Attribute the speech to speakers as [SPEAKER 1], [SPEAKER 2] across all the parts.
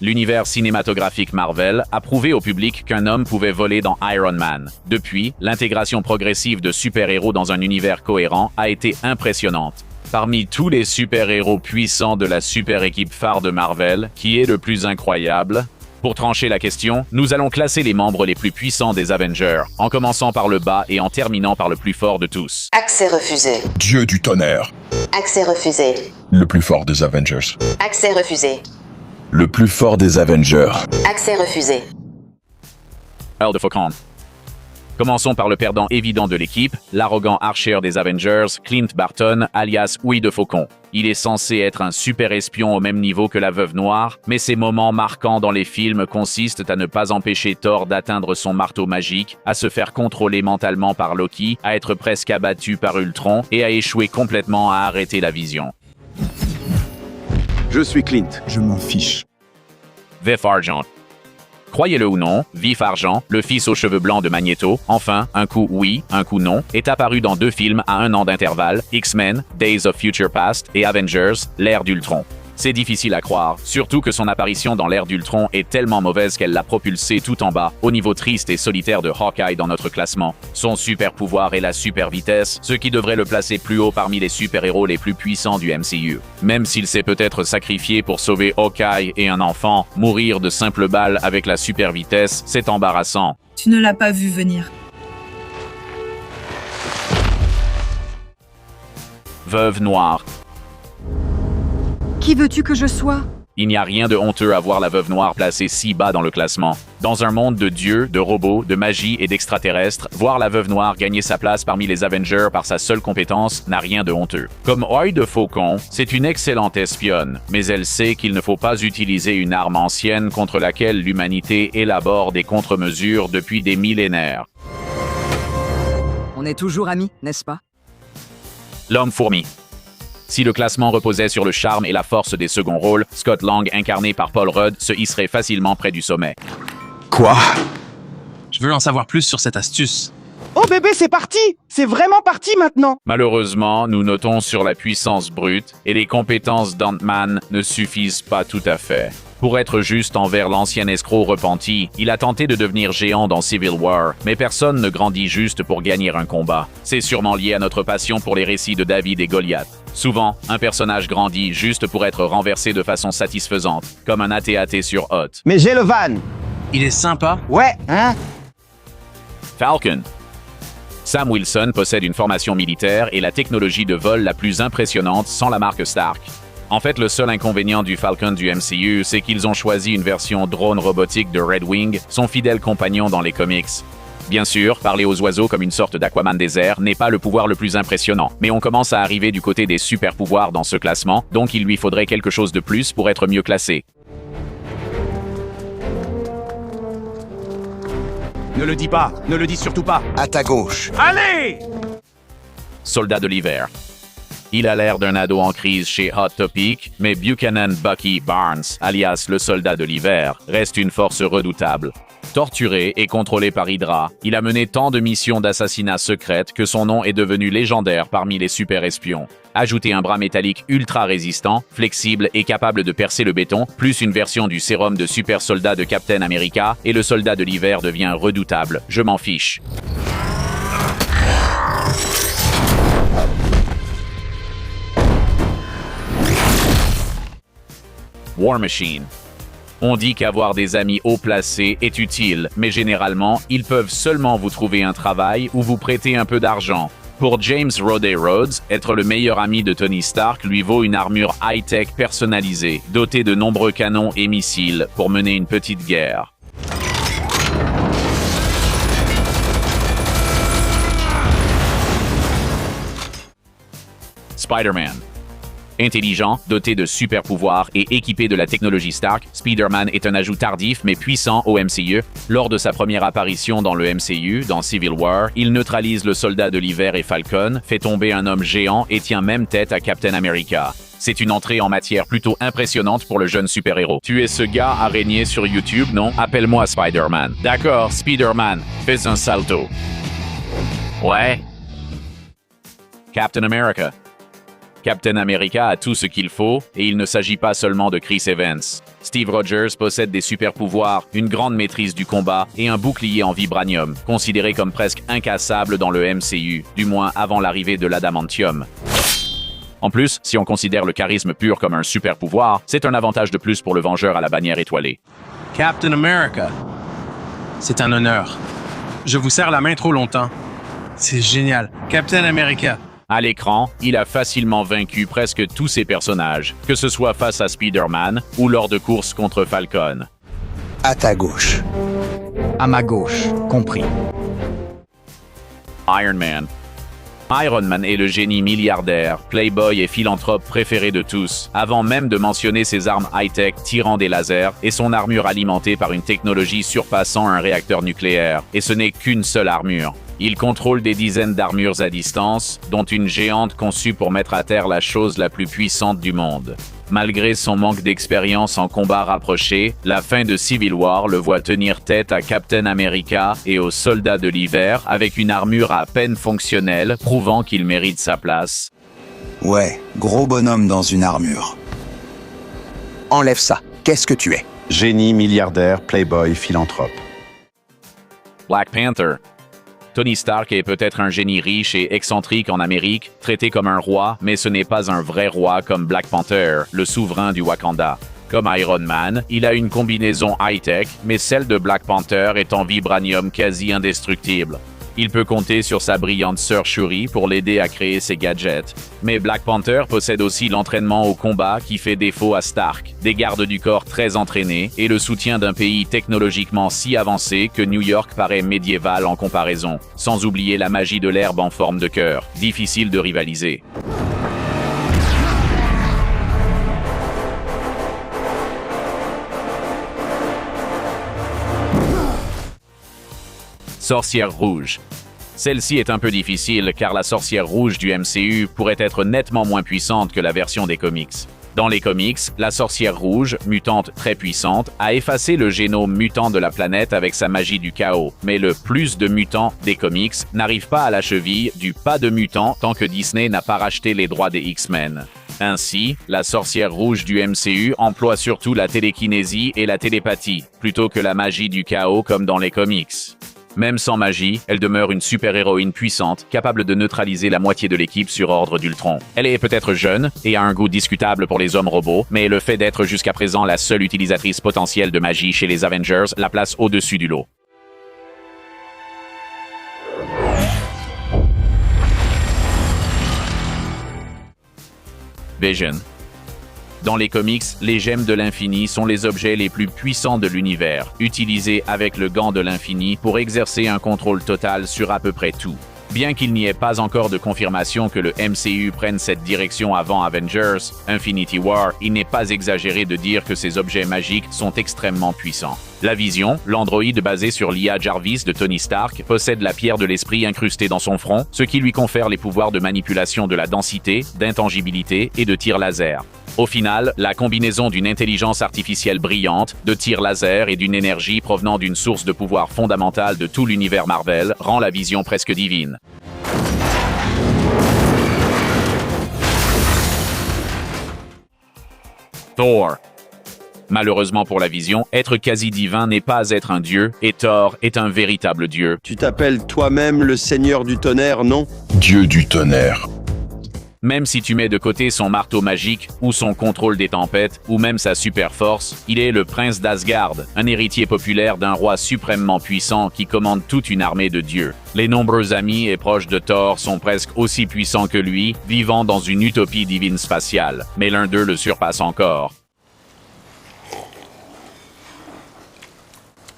[SPEAKER 1] L'univers cinématographique Marvel a prouvé au public qu'un homme pouvait voler dans Iron Man. Depuis, l'intégration progressive de super-héros dans un univers cohérent a été impressionnante. Parmi tous les super-héros puissants de la super-équipe phare de Marvel, qui est le plus incroyable? Pour trancher la question, nous allons classer les membres les plus puissants des Avengers, en commençant par le bas et en terminant par le plus fort de tous.
[SPEAKER 2] Accès refusé.
[SPEAKER 3] Dieu du tonnerre.
[SPEAKER 2] Accès refusé.
[SPEAKER 3] Le plus fort des Avengers.
[SPEAKER 2] Accès refusé.
[SPEAKER 3] Le plus fort des Avengers.
[SPEAKER 2] Accès refusé.
[SPEAKER 1] Earl de Faucon. Commençons par le perdant évident de l'équipe, l'arrogant Archer des Avengers, Clint Barton, alias Huy de Faucon. Il est censé être un super espion au même niveau que la Veuve Noire, mais ses moments marquants dans les films consistent à ne pas empêcher Thor d'atteindre son marteau magique, à se faire contrôler mentalement par Loki, à être presque abattu par Ultron et à échouer complètement à arrêter la vision.
[SPEAKER 4] Je suis Clint.
[SPEAKER 5] Je m'en fiche.
[SPEAKER 1] Vif Argent. Croyez-le ou non, Vif Argent, le fils aux cheveux blancs de Magneto, enfin, un coup oui, un coup non, est apparu dans 2 films à 1 an d'intervalle, X-Men, Days of Future Past et Avengers, l'ère d'Ultron. C'est difficile à croire, surtout que son apparition dans l'ère d'Ultron est tellement mauvaise qu'elle l'a propulsé tout en bas, au niveau triste et solitaire de Hawkeye dans notre classement. Son super pouvoir est la super vitesse, ce qui devrait le placer plus haut parmi les super-héros les plus puissants du MCU. Même s'il s'est peut-être sacrifié pour sauver Hawkeye et un enfant, mourir de simple balle avec la super vitesse, c'est embarrassant.
[SPEAKER 6] Tu ne l'as pas vu venir.
[SPEAKER 1] Veuve Noire.
[SPEAKER 7] Qui veux-tu que je sois?
[SPEAKER 1] Il n'y a rien de honteux à voir la Veuve Noire placée si bas dans le classement. Dans un monde de dieux, de robots, de magie et d'extraterrestres, voir la Veuve Noire gagner sa place parmi les Avengers par sa seule compétence n'a rien de honteux. Comme Huy de Faucon, c'est une excellente espionne, mais elle sait qu'il ne faut pas utiliser une arme ancienne contre laquelle l'humanité élabore des contre-mesures depuis des millénaires.
[SPEAKER 7] On est toujours amis, n'est-ce pas?
[SPEAKER 1] L'Homme-Fourmi. Si le classement reposait sur le charme et la force des seconds rôles, Scott Lang, incarné par Paul Rudd, se hisserait facilement près du sommet.
[SPEAKER 3] Quoi?
[SPEAKER 5] Je veux en savoir plus sur cette astuce.
[SPEAKER 8] Oh bébé, c'est parti! C'est vraiment parti maintenant!
[SPEAKER 1] Malheureusement, nous notons sur la puissance brute, et les compétences d'Ant-Man ne suffisent pas tout à fait. Pour être juste envers l'ancien escroc repenti, il a tenté de devenir géant dans Civil War, mais personne ne grandit juste pour gagner un combat. C'est sûrement lié à notre passion pour les récits de David et Goliath. Souvent, un personnage grandit juste pour être renversé de façon satisfaisante, comme un AT-AT sur Hot.
[SPEAKER 8] Mais j'ai le van!
[SPEAKER 5] Il est sympa.
[SPEAKER 8] Ouais, hein?
[SPEAKER 1] Falcon. Sam Wilson possède une formation militaire et la technologie de vol la plus impressionnante sans la marque Stark. En fait, le seul inconvénient du Falcon du MCU, c'est qu'ils ont choisi une version drone robotique de Red Wing, son fidèle compagnon dans les comics. Bien sûr, parler aux oiseaux comme une sorte d'Aquaman des airs n'est pas le pouvoir le plus impressionnant, mais on commence à arriver du côté des super-pouvoirs dans ce classement, donc il lui faudrait quelque chose de plus pour être mieux classé.
[SPEAKER 4] Ne le dis pas, ne le dis surtout pas.
[SPEAKER 9] À ta gauche.
[SPEAKER 4] Allez!
[SPEAKER 1] Soldat de l'hiver. Il a l'air d'un ado en crise chez Hot Topic, mais Buchanan Bucky Barnes, alias le soldat de l'hiver, reste une force redoutable. Torturé et contrôlé par Hydra, il a mené tant de missions d'assassinat secrètes que son nom est devenu légendaire parmi les super-espions. Ajoutez un bras métallique ultra résistant, flexible et capable de percer le béton, plus une version du sérum de super soldat de Captain America, et le soldat de l'hiver devient redoutable. Je m'en fiche. War Machine. On dit qu'avoir des amis haut placés est utile, mais généralement, ils peuvent seulement vous trouver un travail ou vous prêter un peu d'argent. Pour James Rodney Rhodes, être le meilleur ami de Tony Stark lui vaut une armure high-tech personnalisée, dotée de nombreux canons et missiles pour mener une petite guerre. Spider-Man. Intelligent, doté de super pouvoirs et équipé de la technologie Stark, Spider-Man est un ajout tardif mais puissant au MCU. Lors de sa première apparition dans le MCU, dans Civil War, il neutralise le soldat de l'hiver et Falcon, fait tomber un homme géant et tient même tête à Captain America. C'est une entrée en matière plutôt impressionnante pour le jeune super-héros. Tu es ce gars araignée sur YouTube, non? Appelle-moi Spider-Man. D'accord, Spider-Man, fais un salto. Ouais. Captain America. Captain America a tout ce qu'il faut, et il ne s'agit pas seulement de Chris Evans. Steve Rogers possède des super-pouvoirs, une grande maîtrise du combat et un bouclier en vibranium, considéré comme presque incassable dans le MCU, du moins avant l'arrivée de l'adamantium. En plus, si on considère le charisme pur comme un super-pouvoir, c'est un avantage de plus pour le Vengeur à la bannière étoilée.
[SPEAKER 5] Captain America. C'est un honneur. Je vous serre la main trop longtemps. C'est génial. Captain America.
[SPEAKER 1] À l'écran, il a facilement vaincu presque tous ses personnages, que ce soit face à Spider-Man ou lors de courses contre Falcon.
[SPEAKER 6] À ta gauche.
[SPEAKER 7] À ma gauche, compris.
[SPEAKER 1] Iron Man. Iron Man est le génie milliardaire, playboy et philanthrope préféré de tous, avant même de mentionner ses armes high-tech tirant des lasers et son armure alimentée par une technologie surpassant un réacteur nucléaire. Et ce n'est qu'une seule armure. Il contrôle des dizaines d'armures à distance, dont une géante conçue pour mettre à terre la chose la plus puissante du monde. Malgré son manque d'expérience en combat rapproché, la fin de Civil War le voit tenir tête à Captain America et aux soldats de l'hiver avec une armure à peine fonctionnelle, prouvant qu'il mérite sa place.
[SPEAKER 6] Ouais, gros bonhomme dans une armure. Enlève ça. Qu'est-ce que tu es?
[SPEAKER 9] Génie, milliardaire, playboy, philanthrope.
[SPEAKER 1] Black Panther. Tony Stark est peut-être un génie riche et excentrique en Amérique, traité comme un roi, mais ce n'est pas un vrai roi comme Black Panther, le souverain du Wakanda. Comme Iron Man, il a une combinaison high-tech, mais celle de Black Panther est en vibranium quasi indestructible. Il peut compter sur sa brillante sœur Shuri pour l'aider à créer ses gadgets. Mais Black Panther possède aussi l'entraînement au combat qui fait défaut à Stark, des gardes du corps très entraînés et le soutien d'un pays technologiquement si avancé que New York paraît médiéval en comparaison, sans oublier la magie de l'herbe en forme de cœur, difficile de rivaliser. Sorcière rouge. Celle-ci est un peu difficile car la sorcière rouge du MCU pourrait être nettement moins puissante que la version des comics. Dans les comics, la sorcière rouge, mutante très puissante, a effacé le génome mutant de la planète avec sa magie du chaos, mais le plus de mutants des comics n'arrive pas à la cheville du pas de mutants tant que Disney n'a pas racheté les droits des X-Men. Ainsi, la sorcière rouge du MCU emploie surtout la télékinésie et la télépathie, plutôt que la magie du chaos comme dans les comics. Même sans magie, elle demeure une super-héroïne puissante, capable de neutraliser la moitié de l'équipe sur ordre d'Ultron. Elle est peut-être jeune et a un goût discutable pour les hommes robots, mais le fait d'être jusqu'à présent la seule utilisatrice potentielle de magie chez les Avengers la place au-dessus du lot. Vision. Dans les comics, les gemmes de l'infini sont les objets les plus puissants de l'univers, utilisés avec le gant de l'infini pour exercer un contrôle total sur à peu près tout. Bien qu'il n'y ait pas encore de confirmation que le MCU prenne cette direction avant Avengers, Infinity War, il n'est pas exagéré de dire que ces objets magiques sont extrêmement puissants. La Vision, l'androïde basé sur l'IA Jarvis de Tony Stark, possède la pierre de l'esprit incrustée dans son front, ce qui lui confère les pouvoirs de manipulation de la densité, d'intangibilité et de tir laser. Au final, la combinaison d'une intelligence artificielle brillante, de tirs laser et d'une énergie provenant d'une source de pouvoir fondamentale de tout l'univers Marvel rend la Vision presque divine. Thor. Malheureusement pour la Vision, être quasi divin n'est pas être un dieu, et Thor est un véritable dieu.
[SPEAKER 10] Tu t'appelles toi-même le Seigneur du Tonnerre, non?
[SPEAKER 3] Dieu du tonnerre.
[SPEAKER 1] Même si tu mets de côté son marteau magique, ou son contrôle des tempêtes, ou même sa super force, il est le prince d'Asgard, un héritier populaire d'un roi suprêmement puissant qui commande toute une armée de dieux. Les nombreux amis et proches de Thor sont presque aussi puissants que lui, vivant dans une utopie divine spatiale, mais l'un d'eux le surpasse encore.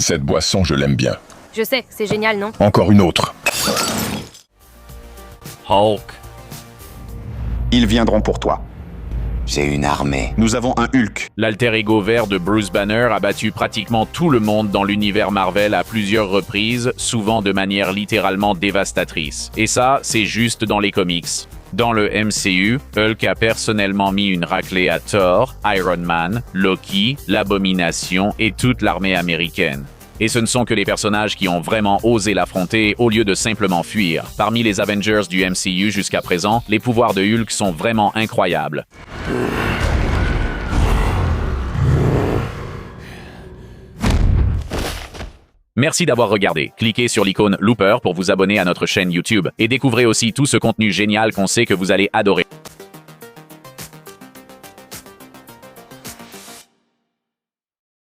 [SPEAKER 3] Cette boisson, je l'aime bien.
[SPEAKER 11] Je sais, c'est génial, non?
[SPEAKER 3] Encore une autre.
[SPEAKER 1] Hulk.
[SPEAKER 9] Ils viendront pour toi.
[SPEAKER 6] J'ai une armée.
[SPEAKER 9] Nous avons un Hulk.
[SPEAKER 1] L'alter ego vert de Bruce Banner a battu pratiquement tout le monde dans l'univers Marvel à plusieurs reprises, souvent de manière littéralement dévastatrice. Et ça, c'est juste dans les comics. Dans le MCU, Hulk a personnellement mis une raclée à Thor, Iron Man, Loki, l'Abomination et toute l'armée américaine. Et ce ne sont que les personnages qui ont vraiment osé l'affronter au lieu de simplement fuir. Parmi les Avengers du MCU jusqu'à présent, les pouvoirs de Hulk sont vraiment incroyables. Merci d'avoir regardé. Cliquez sur l'icône Looper pour vous abonner à notre chaîne YouTube et découvrez aussi tout ce contenu génial qu'on sait que vous allez adorer.